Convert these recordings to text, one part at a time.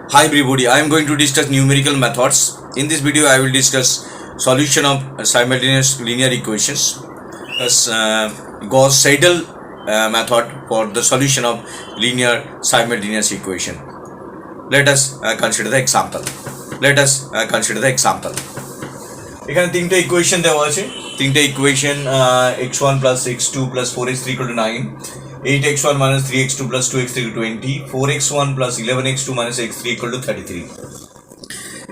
Hi everybody, I am going to discuss numerical methods. In this video, I will discuss solution of simultaneous linear equations, as Gauss-Seidel method for the solution of linear simultaneous equation. Let us consider the example. এখানে তিনটে equation দেওয়া আছে, তিনটে equation x1 plus x2 plus 4x3 equal to 9, 8x1 minus 3x2 plus 2x3 equal to 20, 4x1 plus 11x2 minus x3 equal to 33.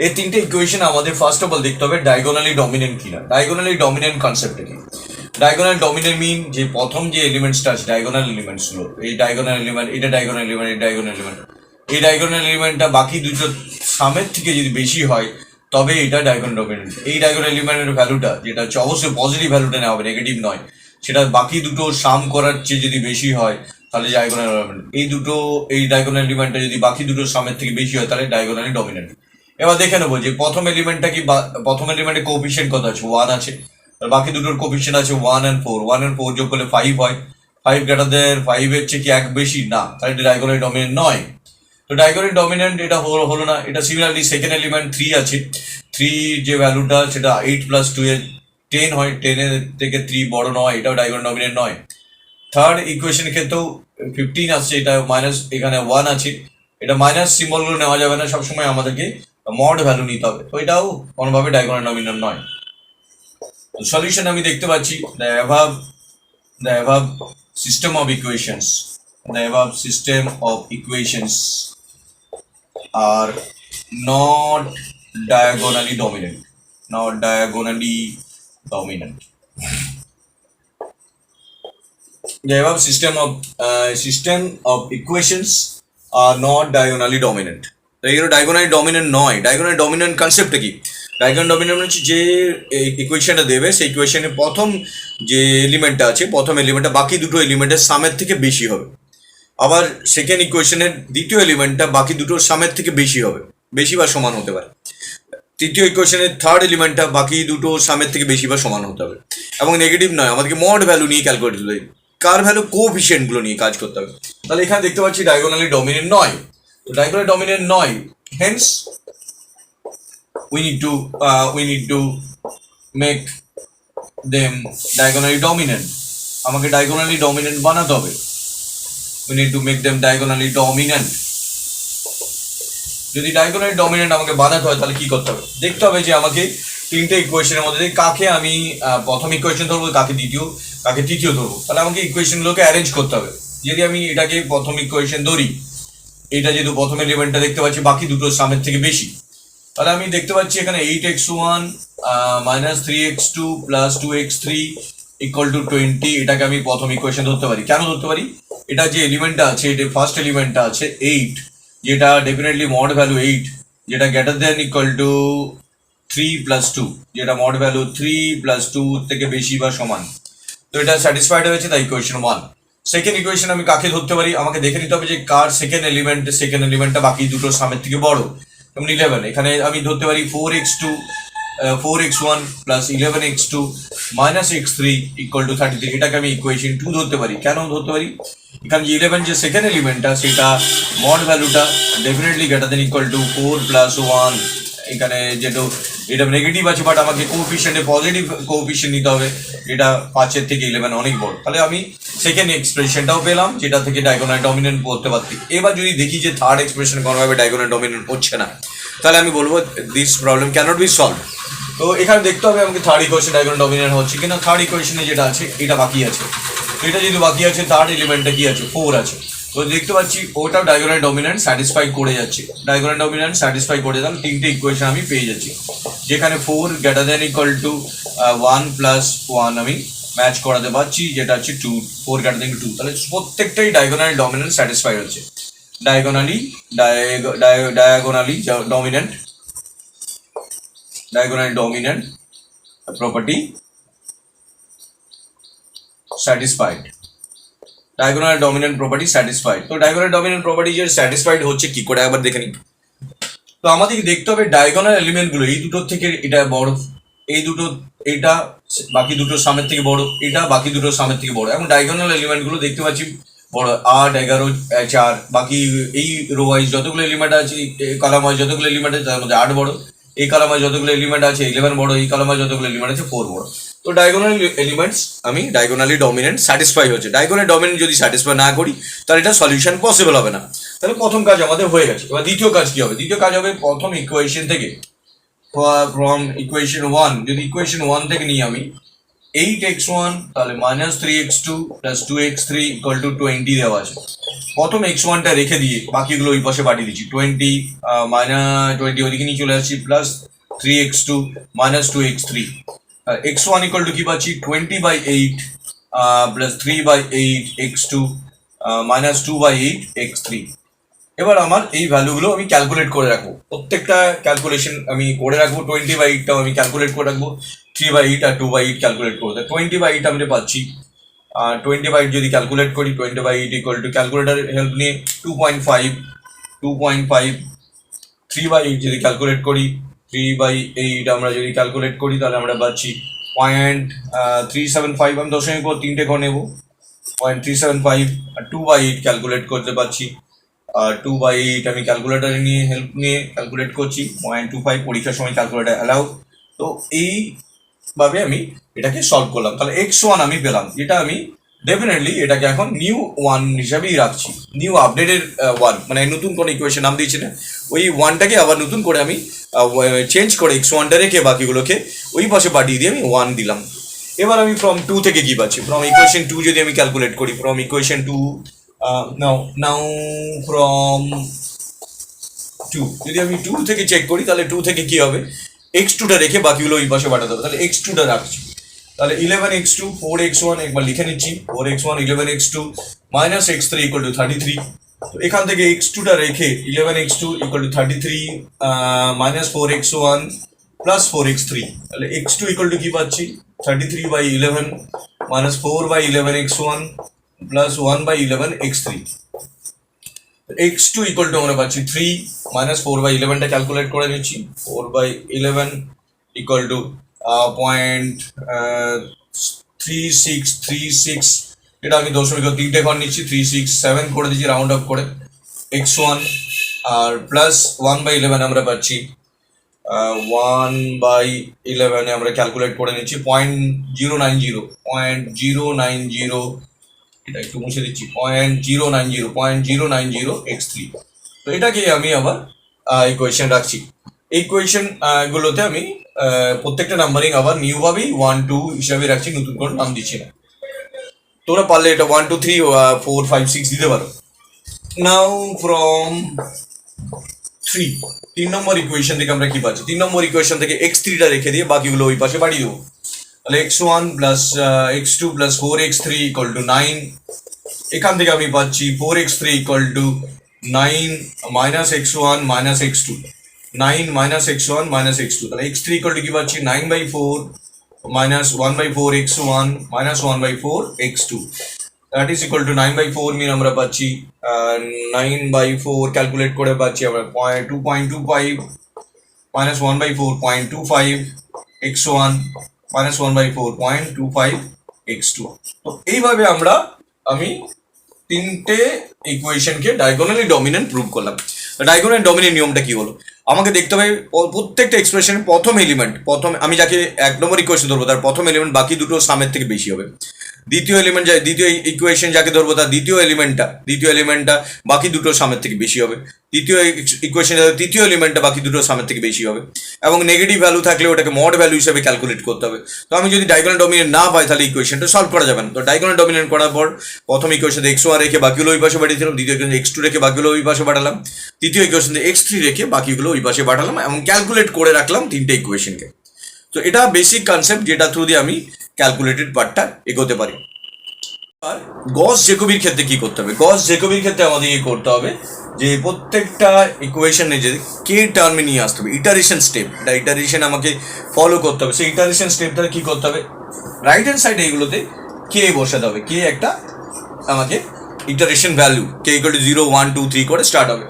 এই তিনটে equation আমাদের first of all দেখতে হবে ডায়াগোনালি ডমিনেন্ট কিনা। ডায়াগোনালি ডমিনেন্ট কনসেপ্টটা কি? ডায়াগোনাল ডমিনেন্ট মিন যে প্রথম যে এলিমেন্টসটা আছে ডায়াগোনাল এলিমেন্টস গুলো, এই ডায়াগোনাল এলিমেন্ট, এটা ডায়াগোনাল এলিমেন্ট, এই ডায়াগোনাল এলিমেন্ট, এই ডায়াগোনাল এলিমেন্টটা বাকি দুটো সামের থেকে যদি বেশি হয় তবে এটা ডায়াগোনাল ডমিনেন্ট। এই ডায়াগোনাল এলিমেন্টের ভ্যালুটা যেটা হচ্ছে অবশ্যই পজিটিভ ভ্যালুটা নেওয়া হবে, নেগেটিভ নয়, সেটা বাকি দুটো সাম করার চেয়ে যদি বেশি হয় তাহলে ডায়াগোনাল এলিমেন্ট। এই ডায়াগোনাল এলিমেন্টটা যদি বাকি দুটো সামের থেকে বেশি হয় তাহলে ডায়াগোনালি ডমিনেন্ট। এবার দেখে নেবো যে প্রথম এলিমেন্টটা কি, প্রথম এলিমেন্টের কোএফিসিয়েন্ট কত আছে, 1 আছে, আর বাকি দুটোর কোএফিসিয়েন্ট আছে 1 and 4। 1 and 4 যোগ করলে 5 হয়। 5 গ্রেটার দেন 5 এর চেয়ে কি এক বেশি? না, তাহলে এটা ডায়াগোনালি ডমিনেন্ট নয়। তো ডায়াগোনালি ডমিনেন্ট এটা হলো না। এটা সিমিলারলি সেকেন্ড এলিমেন্ট 3 আছে, 3 যে ভ্যালুটা সেটা 8 plus 2 এর 10 হয়, 10 এর থেকে 3 বড় নয়, এটাও ডায়াগোনালি ডমিনেন্ট নয়। থার্ড ইকুয়েশন ক্ষেত্রেও 15 আসছে, এটা মাইনাস, এখানে 1 আছে, এটা মাইনাস সিম্বলগুলো নেওয়া যাবে না, সবসময় আমাদেরকে মড ভ্যালু নিতে হবে, তো এটাও কোনোভাবে ডায়াগোনাল ডমিনেন্ট নয়। সলিউশন আমি দেখতে পাচ্ছি the above system of equations are not diagonally dominant. The above system of equations are not diagonally dominant. তো এগুলো ডায়াগোনালি ডমিনেন্ট নয়। ডায়াগোনালি ডমিনেন্ট কনসেপ্টটা কি? ডায়াগোনাল ডমিনেন্ট হচ্ছে যে ইকুয়েশনটা দেবে সেই ইকুয়েশনের প্রথম যে এলিমেন্টটা আছে, প্রথম এলিমেন্টটা বাকি দুটো এলিমেন্টের সামের থেকে বেশি হবে। আবার সেকেন্ড ইকুয়েশনের দ্বিতীয় এলিমেন্টটা বাকি দুটোর সামের থেকে বেশি হবে, বেশি বা সমান হতে পারে। তৃতীয় ইকুয়েশনের থার্ড এলিমেন্টটা বাকি দুটো সামের থেকে বেশি বা সমান হতে হবে, এবং নেগেটিভ নয়, আমাদেরকে মড ভ্যালু নিয়ে ক্যালকুলেট করতে হবে, কার ভ্যালু কোএফিসিয়েন্টগুলো নিয়ে কাজ করতে হবে। তাহলে এখানে দেখতে পাচ্ছি ডায়াগোনালি ডমিনেন্ট নয়। তো ডায়াগোনালি ডমিনেন্ট নয়, Haynes we need to make them diagonally dominant. আমাকে diagonally dominant বানাতে হবে। we need to make them diagonally dominant. যদি diagonally dominant আমাকে বানাতে হয় তাহলে কি করতে হবে? দেখতে হবে যে আমাকে তিনটে ইকুয়েশনের মধ্যে কাকে আমি প্রথম ইকুয়েশন ধরবো, কাকে দ্বিতীয়, কাকে তৃতীয় ধরবো। তাহলে আমাকে ইকুয়েশনগুলোকে অ্যারেঞ্জ করতে হবে। যদি আমি এটাকে প্রথম ইকুয়েশন ধরি, এটা যেহেতু প্রথম এলিমেন্টটা দেখতে পাচ্ছি বাকি দুটো সামের থেকে বেশি, তাহলে আমি দেখতে পাচ্ছি এখানে 8x1 minus 3x2 plus 2x3 equal to 20, এটাকে আমি প্রথম ইকুয়েশন ধরতে পারি। কেন ধরতে পারি? এটা যে এলিমেন্টটা আছে, এটা ফার্স্ট এলিমেন্টটা আছে 8, যেটা ডেফিনেটলি মড ভ্যালু 8, যেটা greater than equal to 3 plus 2, যেটা মড ভ্যালু 3 plus 2 থেকে বেশি বা সমান। তো এটা স্যাটিসফাইড হয়েছে, তাই ইকুয়েশন 1। সেকেন্ড ইকুয়েশন আমি কাকে ধরতে পারি? আমাকে দেখে নিতে হবে যে কার সেকেন্ড এলিমেন্টটা বাকি দুটো সামের থেকে বড়। যেমন 11, এখানে আমি ধরতে পারি 4x1 plus 11x2 minus x3 equal to 33, এটাকে আমি ইকুয়েশন 2 ধরতে পারি। কেন ধরতে পারি? এখানে যে 11 যে সেকেন্ড এলিমেন্টটা সেটা মড ভ্যালুটা definitely greater than equal to 4 plus 1, এখানে যেটা এটা নেগেটিভ আছে, বাট আমাকে কোএফিসিয়েন্টে পজিটিভ কোএফিসিয়েন্ট নিতে হবে, এটা 5 থেকে 11 অনেক বড়। তাহলে আমি সেকেন্ড এক্সপ্রেশনটাও পেলাম, যেটা থেকে ডায়াগোনাল ডমিনেন্ট বলতে পারছি। এবার যদি দেখি যে থার্ড এক্সপ্রেশন কোনোভাবে ডায়াগোনাল ডমিনেন্ট হচ্ছে না, তাহলে আমি বলবো this problem cannot be solve. তো এখানে দেখতে হবে আমাকে থার্ড ইকুয়েশন ডায়াগোনাল ডমিনেন্ট হচ্ছে কিনা। থার্ড ইকুয়েশনে যেটা আছে এটা বাকি আছে, তো এটা যদি বাকি আছে, থার্ড এলিমেন্টটা কি আছে, 4 আছে, তো দেখতে পাচ্ছি ওটাও ডায়াগোনাল ডমিনেন্ট স্যাটিসফাই করে যাচ্ছে। ডায়াগোনাল ডমিনেন্ট স্যাটিসফাই করে দিলাম, তিনটে ইকুয়েশন আমি পেয়ে যাচ্ছি, যেখানে 4 greater than equal to 1 plus 1 আমি ম্যাচ করাতে পারছি, যেটা হচ্ছে 2, 4 গ্রেটার দেন 2। তাহলে প্রত্যেকটাই ডায়াগোনাল ডমিনেন্ট স্যাটিসফাই হচ্ছে। diagonally dominant property satisfied. Diagonal dominant property satisfied. তো diagonal dominant property যে satisfied হচ্ছে কি করে একবার দেখে নিই। তো আমাদেরকে দেখতে হবে ডায়াগোনাল এলিমেন্ট গুলো এই দুটোর থেকে এটা বড়, এই দুটো, এটা বাকি দুটোর সামের থেকে বড়, এটা বাকি দুটোর সামের থেকে বড়, এবং ডায়াগোনাল এলিমেন্ট গুলো দেখতে পাচ্ছি বড় 8, 11, 4, বাকি এই রো ওয়াইজ যতগুলো এলিমেন্ট আছে, কলাম ওয়াইজ যতগুলো এলিমেন্ট আছে তার মধ্যে 8 বড়, এই কলাম ওয়াইজ যতগুলো এলিমেন্ট আছে 11 বড়, এই কলাম ওয়াইজ যতগুলো এলিমেন্ট আছে 4 বড়। তো ডায়াগোনাল এলিমেন্টস আমি ডায়াগোনালি ডমিনেন্ট স্যাটিসফাই হচ্ছে। ডায়াগোনালি ডমিনেন্ট যদি স্যাটিসফাই না করি তাহলে এটা সলিউশন পসিবল হবে না। তাহলে প্রথম কাজ আমাদের হয়ে গেছে। এবার দ্বিতীয় কাজ কি হবে? দ্বিতীয় কাজ হবে প্রথম ইকুয়েশন থেকে, ফ্রম ইকুয়েশন 1, যদি ইকুয়েশন 1 থেকে নিই আমি 8x1 তাহলে -3x2 plus 2x3 equal to 20 দেওয়া আছে। প্রথম x1টা রেখে দিয়ে বাকিগুলো ওই পাশে পাঠিয়ে দিচ্ছি। 20 -20 ওদিকে নিয়ে চলে আসছি, plus 3x2 -2x3। x1 equal to কি পাচ্ছি? 20/8 প্লাস 3/8 x2 -2/8 x3। এবার আমার এই ভ্যালুগুলো আমি ক্যালকুলেট করে রাখবো, প্রত্যেকটা ক্যালকুলেশন আমি করে রাখবো। 20/8টাও আমি ক্যালকুলেট করে রাখবো, 3/8 আর 2/8 ক্যালকুলেট করবো। 20/8 আমরা পাচ্ছি, 20/8 যদি ক্যালকুলেট করি 20/8 ইকুয়াল টু ক্যালকুলেটার হেল্প নিয়ে 2.5, 3/8 যদি ক্যালকুলেট করি, 3/8 আমরা যদি ক্যালকুলেট করি তাহলে আমরা পাচ্ছি 0.375। আমি দশমিক পর 3টে ঘর নেবো, 0.375। আর 2/8 ক্যালকুলেট করতে পারছি, 2/8 আমি ক্যালকুলেটারে নিয়ে হেল্প নিয়ে ক্যালকুলেট করছি, 0.25। পরীক্ষার সময় ক্যালকুলেটার অ্যালাউ। তো এইভাবে আমি এটাকে সলভ করলাম। তাহলে x1 আমি পেলাম, যেটা আমি ডেফিনেটলি এটাকে এখন নিউ 1 হিসাবেই রাখছি, নিউ আপডেটেড 1, মানে নতুন কোনো ইকুয়েশন নাম দিয়েছি না, ওই 1টাকে আবার নতুন করে আমি চেঞ্জ করে x1টা রেখে বাকিগুলোকে ওই পাশে পাঠিয়ে দিয়ে আমি 1 দিলাম। এবার আমি ফ্রম 2 থেকে কি পাচ্ছি? ফ্রম ইকুয়েশন 2 যদি আমি ক্যালকুলেট করি, ফ্রম ইকুয়েশন 2 now from 2 যদি আমি 2 থেকে চেক করি তাহলে 2 থেকে কি হবে? x2টা রেখে বাকিগুলো ওই পাশে পাঠাতে হবে। তাহলে x2টা রাখছি, তাহলে 11x2 4x1 একবার লিখে নিচ্ছি, 4x1 11x2 -x3 equal to 33। তো এখান থেকে x2টা রেখে 11x2 equal to 33 -4x1 plus 4x3, তাহলে x2 ইকুয়াল টু কি পাচ্ছি? 33/11 -4/11x1 plus 1/11 x3। x2 equal to আমরা পাচ্ছি 3 -4/11টা ক্যালকুলেট করে নিচ্ছি, 4/11 ইকুয়াল টু 0.3636। এটা আমি দশমিক 3টে ঘর নিচ্ছি, 367 করে দিচ্ছি রাউন্ড অফ করে x1। আর প্লাস 1/11 আমরা পাচ্ছি 1/11 আমরা ক্যালকুলেট করে নিচ্ছি 0.090 এটা একটু মুছে দিচ্ছি, 0.090 x3। তো এটাকে আমি আবার ইকুয়েশন রাখছি। এই ইকুয়েশন গুলোতে আমি প্রত্যেকটা নাম্বারিং আবার নিউ ভাবেই 1 2 হিসাবে রাখছি, নতুন করে নাম দিচ্ছি না। তোমরা পারলে এটা 1 2 3 4 5 6 দিতে পারো। নাও ফ্রম 3 নম্বর ইকুয়েশন থেকে আমরা কি পাচ্ছি? 3 নম্বর ইকুয়েশন থেকে x3টা রেখে দিয়ে বাকিগুলো ওই পাশে পাঠিয়ে দেবো। তাহলে x1 plus x2 plus 4x3 equal to 9। এখান থেকে আমি পাচ্ছি 4x3 equal to 9 -x1 -x2, 9 -x1 -x2। তাহলে x3 ইকুয়াল টু কি পাচ্ছি? 9/4 -1/4 x1 -1/4 x2, that is equal to 9/4 মিন আমরা পাচ্ছি 9/4 ক্যালকুলেট করে পাচ্ছি আমরা 2.25 -1/4 0.25 x1 -1/4 0.25 x2। তো এইভাবে আমি তিনটে ইকুয়েশনকে ডায়াগোনালি ডমিনেন্ট প্রুভ করলাম। ডায়াগোনাল ডমিনেন্ট নিয়মটা কি হলো? আমাকে দেখতে হবে প্রত্যেকটা এক্সপ্রেশনের প্রথম এলিমেন্ট, আমি যাকে 1 নম্বর ইকুয়েশন ধরবো তার প্রথম এলিমেন্ট বাকি দুটো সামের থেকে বেশি হবে। দ্বিতীয় ইকুয়েশন যাকে ধরবো তার দ্বিতীয় এলিমেন্টটা বাকি দুটো সামের থেকে বেশি হবে। তৃতীয় ইকুয়েশন তৃতীয় এলিমেন্টটা বাকি দুটো সামের থেকে বেশি হবে। এবং নেগেটিভ ভ্যালু থাকলে ওটাকে মড ভ্যালু হিসেবে ক্যালকুলেট করতে হবে। তো আমি যদি ডায়াগোনাল ডমিনেন্ট না পাই তাহলে ইকুয়েশনটা সলভ করা যাবে না। তো ডায়াগোনাল ডমিনেন্ট করার পর প্রথম ইকুয়েশনে x1 রেখে বাকিগুলো ওই পাশে পাঠিয়েছিলাম, দ্বিতীয় ইকুয়েশনে x2 রেখে বাকিগুলো ওই পাশে পাঠালাম, তৃতীয় ইকুয়েশনে x3 রেখে বাকিগুলো ওই পাশে পাঠালাম এবং ক্যালকুলেট করে রাখলাম তিনটে ইকুয়েশনকে। তো এটা বেসিক কনসেপ্ট যেটা থ্রু দিয়ে আমি ক্যালকুলেটেড পার্টটা এগোতে পারি। আর গস জেকোবির ক্ষেত্রে কি করতে হবে? গস জেকোবির ক্ষেত্রে আমাদের কি করতে হবে যে প্রত্যেকটা ইকুয়েশনে যে কে টার্মে নিয়ে আসতে হবে, ইটারেশন স্টেপ, এটা ইটারেশন আমাকে ফলো করতে হবে। সেই ইটারেশন স্টেপটা কি করতে হবে? রাইট হ্যান্ড সাইডে এগুলোতে কে বসাতে হবে। কে একটা আমাকে iteration value K equal to 0 1 2 3 করে স্টার্ট হবে।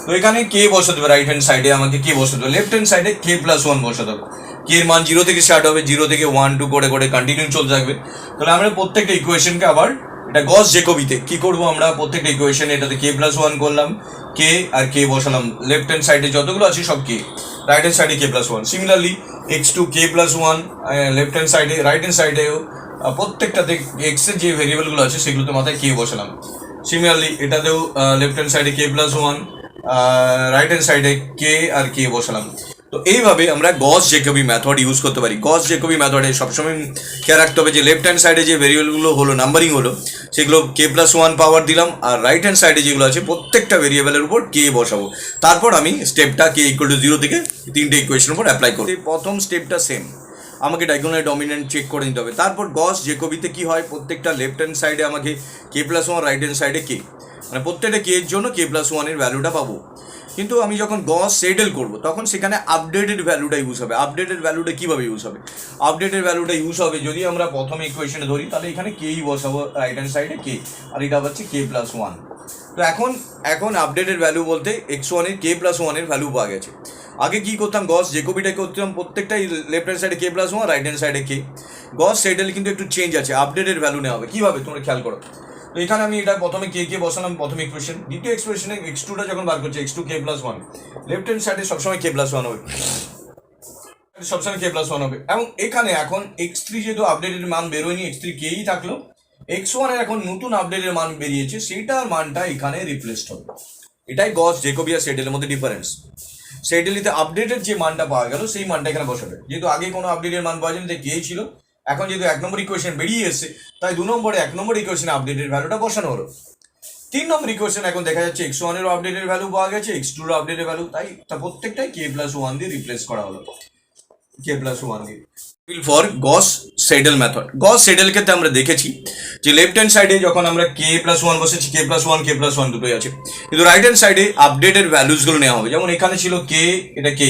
তো এখানে কে বসাতে হবে, রাইট হ্যান্ড সাইডে আমাকে কে বসাতে হবে, লেফট হ্যান্ড সাইডে কে প্লাস 1 বসাতে হবে। কে এর মান 0 থেকে স্টার্ট হবে, 0 থেকে 1 2 করে কন্টিনিউ চলতে থাকবে। তাহলে আমরা প্রত্যেকটা ইকুয়েশনকে আবার এটা গস জেকোবিতে কি করব আমরা প্রত্যেকটা ইকুয়েশনে এটাতে কে প্লাস ওয়ান করলাম, কে আর কে বসালাম, লেফট হ্যান্ড সাইডে যতগুলো আছে সব কে, রাইট হ্যান্ড সাইডে K plus one. Similarly X two K plus one, left hand সাইডে রাইট হ্যান্ড সাইডেও প্রত্যেকটাতে এক্স এর যে ভেরিয়েবলগুলো আছে সেগুলোতে মাথায় কে বসালাম। সিমিলারলি এটাতেও লেফট হ্যান্ড সাইডে K plus one, right hand সাইডে কে আর কে বসালাম। তো এইভাবে আমরা গস জেকবি মেথড ইউজ করতে পারি। গস জেকবি মেথডে সবসময় খেয়াল রাখতে হবে যে লেফট হ্যান্ড সাইডে যে ভেরিয়েবলগুলো হলো নাম্বারিং হলো সেগুলো কে প্লাস ওয়ান পাওয়ার দিলাম, আর রাইট হ্যান্ড সাইডে যেগুলো আছে প্রত্যেকটা ভেরিয়েবলের উপর কে বসাবো। তারপর আমি স্টেপটা কে ইকুয়াল টু 0 থেকে তিনটে ইকুয়েশনের উপর অ্যাপ্লাই করব। প্রথম স্টেপটা সেম, আমাকে ডায়াগোনাল ডমিনেন্ট চেক করে নিতে হবে। তারপর গস জেকবিতে কি হয়, প্রত্যেকটা লেফট হ্যান্ড সাইডে আমাকে কে প্লাস ওয়ান, রাইট হ্যান্ড সাইডে কে, মানে প্রত্যেকটা কে এর জন্য কে প্লাস ওয়ানের ভ্যালুটা পাবো। কিন্তু আমি যখন গস সেটেল করবো তখন সেখানে আপডেটেড ভ্যালুটা ইউজ হবে। আপডেটেড ভ্যালুটা কীভাবে ইউজ হবে, আপডেটেড ভ্যালুটা ইউজ হবে যদি আমরা প্রথম ইকুয়েশনে ধরি তাহলে এখানে কেই বসাবো রাইট হ্যান্ড সাইডে কে, আর এটা হচ্ছে কে প্লাস ওয়ান। তো এখন আপডেটেড ভ্যালু বলতে এক্স ওয়ানের কে প্লাস ওয়ানের ভ্যালু পাওয়া গেছে। আগে কী করতাম, গস জেকবিটা করতাম প্রত্যেকটাই লেফট হ্যান্ড সাইডে K plus one, right hand সাইডে কে। গস সেটেল কিন্তু একটু চেঞ্জ আছে, আপডেটেড ভ্যালু নেওয়া হবে। কীভাবে তোমরা খেয়াল করো, তো এখানে আমি এটা প্রথমে কে বসালাম প্রথম ইকুয়েশন, দ্বিতীয় এক্সপ্রেশনে এক্স টুটা যখন বার করছে x two K plus one, left hand সাইডে সবসময় কে প্লাস ওয়ান হবে, সবসময় কে প্লাস ওয়ান হবে। এবং এখানে এখন এক্স থ্রি যেহেতু আপডেটেড মান বেরোয়নি, এক্স থ্রি কেই থাকলো, এক্স ওয়ানের এখন নতুন আপডেটের মান বেরিয়েছে, সেইটার মানটা এখানে রিপ্লেসড হবে। এটাই গস জেকবি আর সেটেলের মধ্যে ডিফারেন্স। সেটেলিতে আপডেটেড যে মানটা পাওয়া গেল সেই মানটা এখানে বসাবে, যেহেতু আগে কোনো আপডেটের মান পাওয়া যায়নি তাই কেই ছিল, এখন যেহেতু এক নম্বর ইকুয়েশন বেরিয়ে এসছে তাই এক নম্বর ইকুয়েশনে আপডেটেড ভ্যালুটা বসানো হলো। 3 নম্বর ইকুয়েশন এখন দেখা যাচ্ছে এক্স ওয়ানেরও আপডেটেড ভ্যালু পাওয়া গেছে, এক্স টুর আপডেটেড ভ্যালু, তাই প্রত্যেকটাই কে প্লাস ওয়ান দিয়ে রিপ্লেস করা হলো, কে প্লাস ওয়ান দিয়ে। For Gauss saddle method, Gauss saddle ক্ষেত্রে আমরা দেখেছি যে লেফট হ্যান্ড সাইডে যখন আমরা কে প্লাস ওয়ান বসেছি কে প্লাস ওয়ান দুটোই আছে, কিন্তু রাইট হ্যান্ড সাইডে আপডেটেড ভ্যালুসগুলো নেওয়া হবে। যেমন এখানে ছিল কে, এটা কে,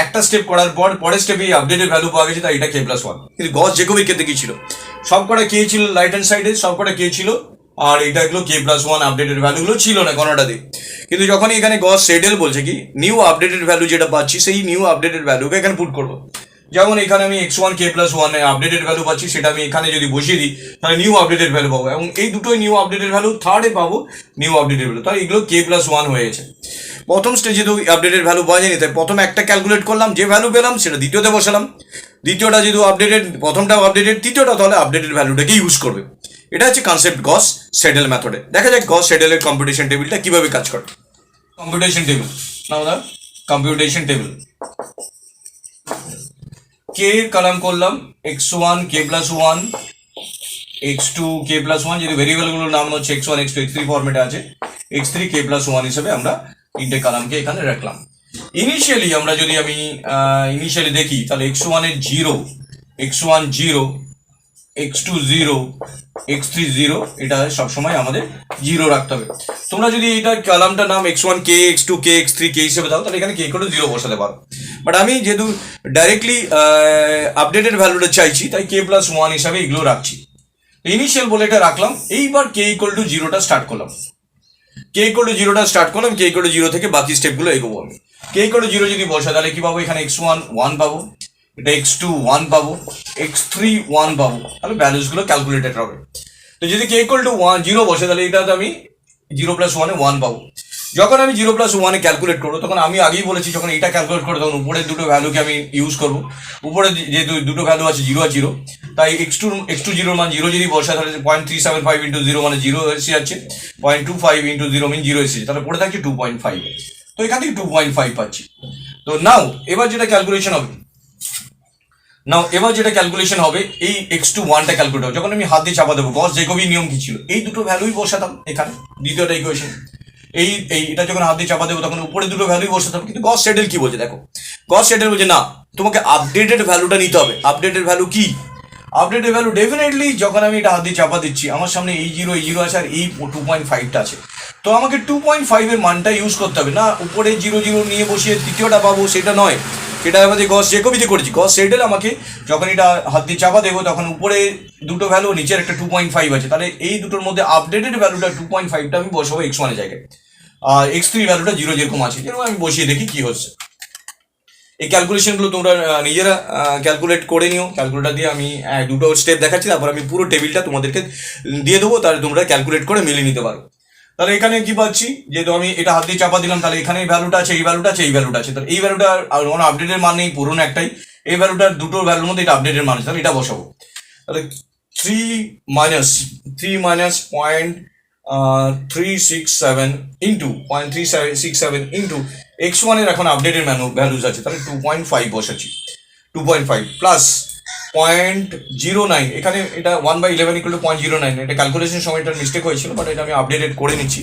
একটা স্টেপ করার পর পরের স্টেপে আপডেটেড ভ্যালু পাওয়া গেছে তাই এটা কে প্লাস ওয়ান। কিন্তু গস জেকবির ক্ষেত্রে কি ছিল, সবকটা কে ছিল রাইট হ্যান্ড সাইডে, সবকটা কে ছিল, আর এটাগুলো কে প্লাস ওয়ান আপডেটেড ভ্যালুগুলো ছিল না কোনোটাতে। কিন্তু যখনই এখানে গস সেডেল বলছে কি নিউ আপডেটেড ভ্যালু যেটা পাচ্ছি সেই নিউ আপডেটেড ভ্যালুকে এখানে পুট করবো। যেমন এখানে আমি এক্স ওয়ান কে প্লাস ওয়ানে আপডেটেড ভ্যালু পাচ্ছি, সেটা আমি এখানে যদি বসিয়ে দিই তাহলে নিউ আপডেটেড ভ্যালু পাবো, এবং এই দুটোই নিউ আপডেটেড ভ্যালু, থার্ডে পাবো নিউ আপডেটেড ভ্যালু, তাহলে এগুলো কে প্লাস ওয়ান হয়ে গেছে। প্রথম স্টেজে তো আপডেটেড ভ্যালু পাওয়া যায়নি তাই প্রথমে একটা ক্যালকুলেট করলাম, যে ভ্যালু পেলাম সেটা দ্বিতীয়তে বসালাম, দ্বিতীয়টা যেহেতু আপডেটেড, প্রথমটাও আপডেটেড, তৃতীয়টা তাহলে আপডেটেড ভ্যালুটাকে ইউজ করবে। এটা হচ্ছে কনসেপ্ট গস সেডেল মেথডে। দেখা যাক গস সেডেলের কম্পিউটেশন টেবিলটা কিভাবে কাজ করে। Computation table, now the computation table, K column করলাম X one K plus one, X two K plus one, যদি ভেরিয়েবলগুলোর নাম হচ্ছে X one X two X three ফর্মেটে আছে, X three K plus one হিসেবে আমরা তিনটে কলামকে এখানে রাখলাম। ইনিশিয়ালি আমরা যদি আমি ইনিশিয়ালি দেখি তাহলে এক্স ওয়ানের zero, x one zero, x two zero, x three zero, এটা সবসময় আমাদের জিরো রাখতে হবে। তোমরা যদি এটা কলামটার নাম এক্স ওয়ান কে, এক্স টু কে, এক্স থ্রি কে হিসেবে দাও তাহলে এখানে কে করে জিরো বসাতে পারো, বাট আমি যেহেতু ডাইরেক্টলি আপডেটেড ভ্যালুটা চাইছি তাই কে প্লাস ওয়ান হিসাবে এগুলো রাখছি। ইনিশিয়াল বলে এটা রাখলাম, এইবার কে ইকুয়াল টু জিরোটা স্টার্ট করলাম, কে ইকুয়াল টু জিরোটা স্টার্ট করলাম, কে ইকুয়াল টু জিরো থেকে বাকি স্টেপগুলো এগোবো আমি। কে ইকুয়াল টু জিরো যদি বসা তাহলে কি পাবো, এখানে এক্স ওয়ান ওয়ান পাবো, এটা এক্স টু ওয়ান পাবো, এক্স থ্রি ওয়ান পাবো, তাহলে ভ্যালুসগুলো ক্যালকুলেটেড হবে। তো যদি K equal to one zero বসে তাহলে এটাতে আমি জিরো প্লাস ওয়ানে ওয়ান পাবো। যখন আমি জিরো প্লাস ওয়ানে ক্যালকুলেট করবো তখন আমি আগেই বলেছি যখন এটা ক্যালকুলেট করবো তখন উপরের দুটো ভ্যালুকে আমি ইউজ করবো। উপরে যেহেতু দুটো ভ্যালু আছে জিরো আর জিরো, তাই এক্স টু জিরোর মান জিরো যদি বসা তাহলে 0.375 ইন্টু জিরো মানে জিরো এসে যাচ্ছে, 0.25 ইন্টু জিরো মিন জিরো এসেছে, তাহলে পড়ে থাকছে 2.5। তো এখান থেকে 2.5 পাচ্ছি। তো নাও এবার যেটা ক্যালকুলেশন হবে, এই এক্স টু ওয়ানটা ক্যালকুলেট হবে। যখন আমি হাত দিয়ে চাপা দেবো, গস জেকবি নিয়ম কি ছিল, এই দুটো ভ্যালুই বসাতাম এখানে দ্বিতীয়টা ইকুয়েশন, এটা যখন হাত দিয়ে চাপা দেবো তখন উপরে দুটো ভ্যালুই বসাতাম। কিন্তু গস সেডেল কি বলছে দেখো, গস সেডেল বলছে না, তোমাকে আপডেটেড ভ্যালুটা নিতে হবে। আপডেটেড ভ্যালু কি, আপডেটেড ভ্যালু ডেফিনেটলি যখন আমি এটা হাত দিয়ে চাপা দিচ্ছি আমার সামনে এই জিরো আছে আর এই 2.5টা আছে, তো আমাকে 2.5 এর মানটা ইউজ করতে হবে না, উপরে জিরো জিরো নিয়ে বসিয়ে তৃতীয়টা পাবো সেটা নয়, সেটা আমাদের গস জেকবিতে করেছি। গস সেডেল আমাকে যখন এটা হাত দিয়ে চাপা দেবো তখন উপরে দুটো ভ্যালু নিচের একটা 2.5 আছে, তাহলে এই দুটোর মধ্যে আপডেটেড ভ্যালুটা 2.5টা আমি বসাবো এক্স ওয়ানের জায়গায়, আর এক্স থ্রি ভ্যালুটা জিরো যেরকম আছে, যেরকম আমি বসিয়ে দেখি কি হচ্ছে। এই ক্যালকুলেশনগুলো তোমরা নিজেরা ক্যালকুলেট করে নিও। ক্যালকুলেটার দিয়ে আমি দুটো স্টেপ দেখাচ্ছি, তারপর আমি পুরো টেবিলটা তোমাদেরকে দিয়ে দেবো, তাহলে তোমরা ক্যালকুলেট করে মিলিয়ে নিতে পারো। তাহলে এখানে কি পাচ্ছি, যেহেতু আমি এটা হাত দিয়ে চাপা দিলাম, তাহলে এখানে এই ভ্যালুটা আছে, এই ভ্যালুটা আছে, এই ভ্যালুটা আছে। তাহলে এই ভ্যালুটার আর কোনো আপডেটের মান নেই, পুরনো একটাই। এই ভ্যালুটার দুটো ভ্যালুর মধ্যে এটা আপডেটের মান আছে, তাহলে এটা বসাবো। তাহলে 3 - 0.367 ইন্টু 0.367 ইন্টু x1 এর এখন আপডেটের ভ্যালুজ আছে, তাহলে 2.5 বসাচ্ছি। 2.5 প্লাস 0.09, এখানে এটা 1/11 = 0.09, এটা ক্যালকুলেশন সময়টা মিস্টেক হয়েছিল, বাট এটা আমি আপডেটেড করে নিচ্ছি।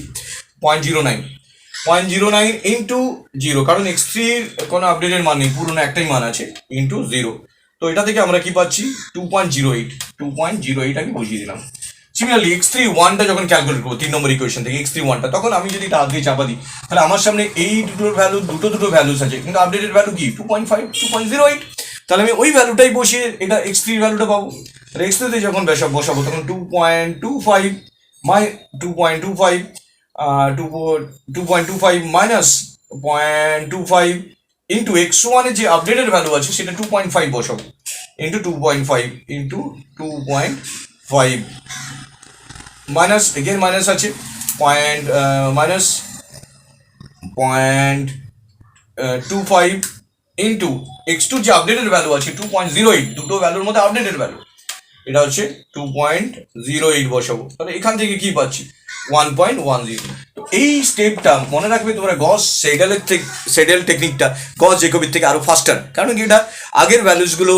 0.09 ইন্টু 0, কারণ x3 এর কোনো আপডেটের মান নেই, পুরনো একটাই মান আছে, ইন্টু 0। তো এটা থেকে আমরা কি পাচ্ছি, 2.08 আমি বসিয়ে দিলাম। সিমিলারলি x3 1টা যখন ক্যালকুলেট করবো 3 নম্বর ইকুয়েশন থেকে x3 1টা, তখন আমি যদি এটা আগে চাপা দিই, তাহলে আমার সামনে এই দুটোর ভ্যালু দুটো ভ্যালুস আছে, কিন্তু আপডেটেড ভ্যালু কি 2.5 2.08, তাহলে আমি ওই ভ্যালুটাই বসিয়ে এটা x3 ভ্যালুটা পাবো। তাহলে x3 তে যখন বসাবো তখন 2.25 মাইনাস 0.25 ইন্টু x1 এর যে আপডেটেড ভ্যালু আছে সেটা 2.5 বসাবো, into 2.5 into 2.5 minus, again minus আছে, মাইনাস 0.25 ইন্টু x2 যে আপডেটেড ভ্যালু আছে 2.08, দুটো ভ্যালুর মধ্যে আপডেটেড ভ্যালু এটা হচ্ছে 2.08 বসাবো। তাহলে এখান থেকে কি পাচ্ছি, 1.10। তো এই স্টেপটা মনে রাখবে তোমরা, গস সেডেল টেকনিকটা গস জেকবির থেকে আরো ফাস্টার, কারণ কি এটা আগের ভ্যালুসগুলো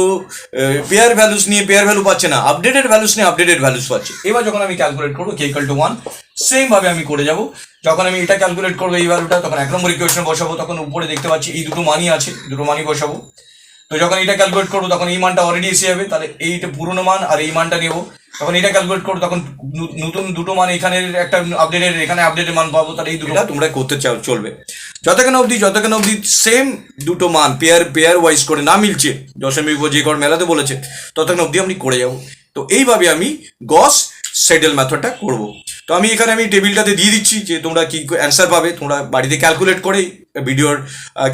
পেয়ার ভ্যালুস নিয়ে পেয়ার ভ্যালু পাচ্ছে না, আপডেটেড ভ্যালুস নিয়ে আপডেটেড ভ্যালুস পাচ্ছে। এবার যখন আমি ক্যালকুলেট করবো k = 1, সেম ভাবে আমি করে যাব। যখন আমি এটা ক্যালকুলেট করবো এই ভ্যালুটা, তখন 1 নম্বর ইকুয়েশন বসাবো, তখন উপরে দেখতে পাচ্ছি এই দুটো মানই আছে, দুটো মানই বসাবো। তো যখন এটা ক্যালকুলেট করবো তখন এই মানটা অলরেডি এসে যাবে, তাহলে এইটা পুরোনো মান আর এই মানটা নেবো। তখন এটা ক্যালকুলেট করবো, তখন নতুন দুটো মান এখানের একটা আপডেটের, এখানে আপডেটের মান পাবো, তাহলে এই দুটো তোমরা করতে চাও চলবে। যতক্ষণ অবধি সেম দুটো মান পেয়ার ওয়াইজ করে না মিলছে, দশমিক যে কর মেলাতে বলেছে, ততক্ষণ অবধি আমি করে যাবো। তো এইভাবে আমি গস সেডেল মেথডটা করবো। তো আমি এখানে টেবিলটাতে দিয়ে দিচ্ছি যে তোমরা কি অ্যান্সার পাবে, তোমরা বাড়িতে ক্যালকুলেট করে ভিডিওর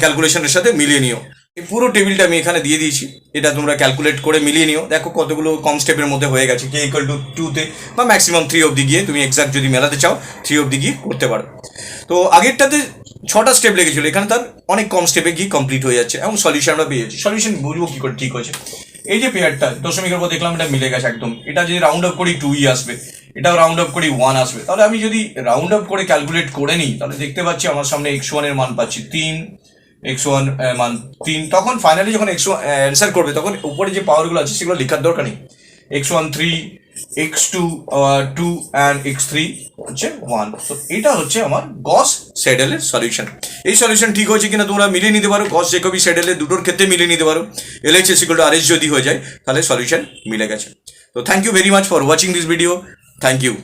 ক্যালকুলেশনের সাথে মিলিয়ে নিও। এই পুরো টেবিলটা আমি এখানে দিয়ে দিয়েছি, এটা তোমরা ক্যালকুলেট করে মিলিয়ে নিও। দেখো কতগুলো কম স্টেপের মধ্যে হয়ে গেছে, k = 2 বা ম্যাক্সিমাম 3 অবধি গিয়ে তুমি এক্সাক্ট যদি মেলাতে চাও 3 অবধি গিয়ে করতে পারো। তো আগেরটাতে 6টা স্টেপ লেগেছিল, এখানে তার অনেক কম স্টেপে গিয়ে কমপ্লিট হয়ে যাচ্ছে এবং সলিউশন আমরা পেয়ে যাচ্ছি। সলিউশন বুঝবো কি করে ঠিক হয়েছে, এই যে পেয়ারটা দশমিকের পর দেখলাম এটা মিলে গেছে একদম, এটা যদি রাউন্ড আপ করি 2 আসবে, এটাও রাউন্ড আপ করি 1 আসবে। তাহলে আমি যদি রাউন্ড আপ করে ক্যালকুলেট করে নিই, তাহলে দেখতে পাচ্ছি আমার সামনে x1 এর মান পাচ্ছি 3, x1 মান 3। তখন ফাইনালি যখন x1 অ্যান্সার করবে, তখন উপরে যে পাওয়ারগুলো আছে সেগুলো লেখার দরকার নেই, x1 3, x2 2 অ্যান্ড x3 হচ্ছে 1। তো এটা হচ্ছে আমার গস সেডেলের সলিউশন। এই সলিউশন ঠিক হয়েছে কিনা তোমরা মিলিয়ে নিতে পারো, গস জেকবি সেডেলের দুটোর ক্ষেত্রে মিলিয়ে নিতে পারো। LHS = RH যদি হয়ে যায় তাহলে সলিউশন মিলে গেছে। তো thank you very much for watching this video, thank you.